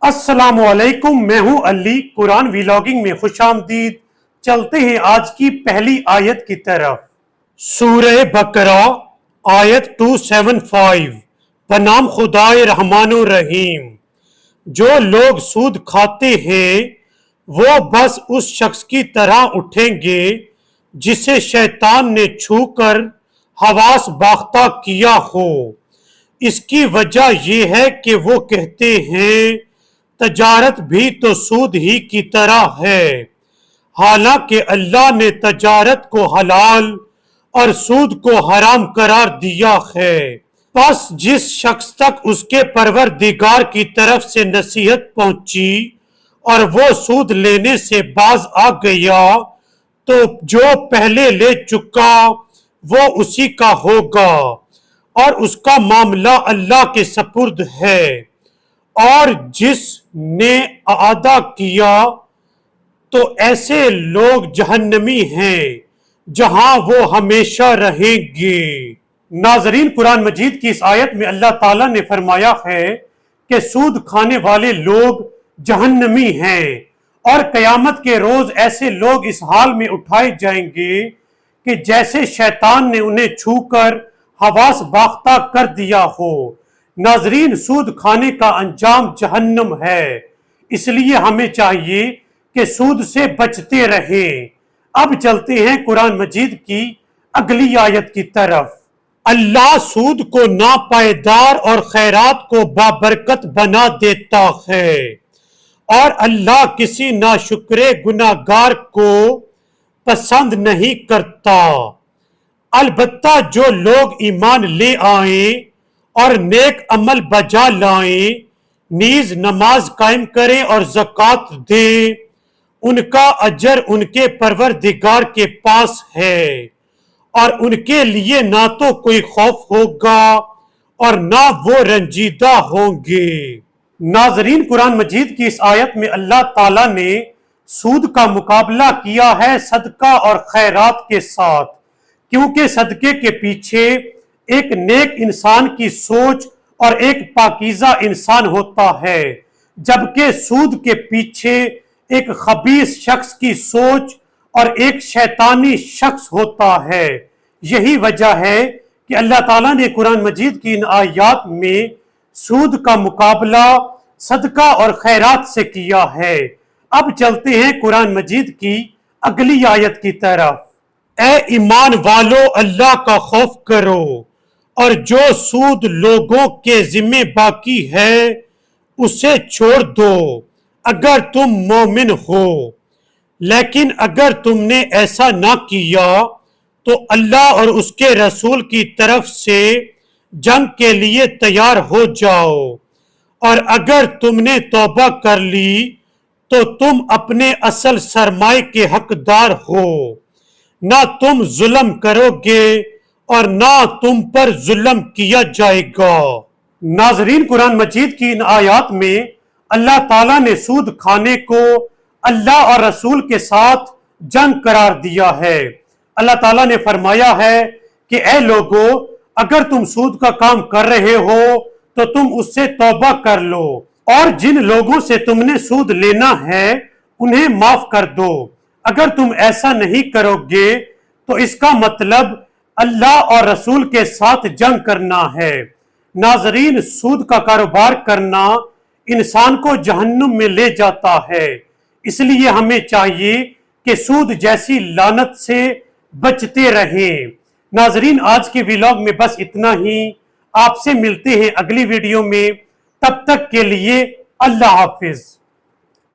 السلام علیکم، میں ہوں علی۔ قرآن ویلاگنگ میں خوش آمدید۔ چلتے ہیں آج کی پہلی آیت کی طرف۔ سورہ بقرہ آیت 275۔ بنام خدائے رحمان الرحیم۔ جو لوگ سود کھاتے ہیں وہ بس اس شخص کی طرح اٹھیں گے جسے شیطان نے چھو کر حواس باختہ کیا ہو۔ اس کی وجہ یہ ہے کہ وہ کہتے ہیں تجارت بھی تو سود ہی کی طرح ہے، حالانکہ اللہ نے تجارت کو حلال اور سود کو حرام قرار دیا ہے۔ پس جس شخص تک اس کے پروردگار کی طرف سے نصیحت پہنچی اور وہ سود لینے سے باز آ گیا تو جو پہلے لے چکا وہ اسی کا ہوگا اور اس کا معاملہ اللہ کے سپرد ہے، اور جس نے اعادہ کیا تو ایسے لوگ جہنمی ہیں جہاں وہ ہمیشہ رہیں گے۔ ناظرین، قرآن مجید کی اس آیت میں اللہ تعالیٰ نے فرمایا ہے کہ سود کھانے والے لوگ جہنمی ہیں، اور قیامت کے روز ایسے لوگ اس حال میں اٹھائے جائیں گے کہ جیسے شیطان نے انہیں چھو کر حواس باختہ کر دیا ہو۔ ناظرین، سود کھانے کا انجام جہنم ہے، اس لیے ہمیں چاہیے کہ سود سے بچتے رہیں۔ اب چلتے ہیں قرآن مجید کی اگلی آیت کی طرف۔ اللہ سود کو ناپائیدار اور خیرات کو بابرکت بنا دیتا ہے، اور اللہ کسی ناشکر گناہگار کو پسند نہیں کرتا۔ البتہ جو لوگ ایمان لے آئیں اور نیک عمل بجا لائیں، نیز نماز قائم کریں اور زکوٰۃ دیں، ان کا اجر ان کے پروردگار کے پاس ہے، اور ان کے لیے نہ تو کوئی خوف ہوگا اور نہ وہ رنجیدہ ہوں گے۔ ناظرین، قرآن مجید کی اس آیت میں اللہ تعالیٰ نے سود کا مقابلہ کیا ہے صدقہ اور خیرات کے ساتھ، کیونکہ صدقے کے پیچھے ایک نیک انسان کی سوچ اور ایک پاکیزہ انسان ہوتا ہے، جبکہ سود کے پیچھے ایک خبیث شخص کی سوچ اور ایک شیطانی شخص ہوتا ہے۔ یہی وجہ ہے کہ اللہ تعالیٰ نے قرآن مجید کی ان آیات میں سود کا مقابلہ صدقہ اور خیرات سے کیا ہے۔ اب چلتے ہیں قرآن مجید کی اگلی آیت کی طرف۔ اے ایمان والو، اللہ کا خوف کرو اور جو سود لوگوں کے ذمہ باقی ہے اسے چھوڑ دو اگر تم مومن ہو، لیکن اگر تم نے ایسا نہ کیا تو اللہ اور اس کے رسول کی طرف سے جنگ کے لیے تیار ہو جاؤ، اور اگر تم نے توبہ کر لی تو تم اپنے اصل سرمائے کے حقدار ہو، نہ تم ظلم کرو گے اور نہ تم پر ظلم کیا جائے گا۔ ناظرین، قرآن مجید کی ان آیات میں اللہ تعالیٰ نے سود کھانے کو اللہ اور رسول کے ساتھ جنگ قرار دیا ہے۔ اللہ تعالیٰ نے فرمایا ہے کہ اے لوگو، اگر تم سود کا کام کر رہے ہو تو تم اس سے توبہ کر لو، اور جن لوگوں سے تم نے سود لینا ہے انہیں معاف کر دو۔ اگر تم ایسا نہیں کرو گے تو اس کا مطلب اللہ اور رسول کے ساتھ جنگ کرنا ہے۔ ناظرین، سود کا کاروبار کرنا انسان کو جہنم میں لے جاتا ہے، اس لیے ہمیں چاہیے کہ سود جیسی لعنت سے بچتے رہیں۔ ناظرین، آج کے ویلاگ میں بس اتنا ہی۔ آپ سے ملتے ہیں اگلی ویڈیو میں، تب تک کے لیے اللہ حافظ۔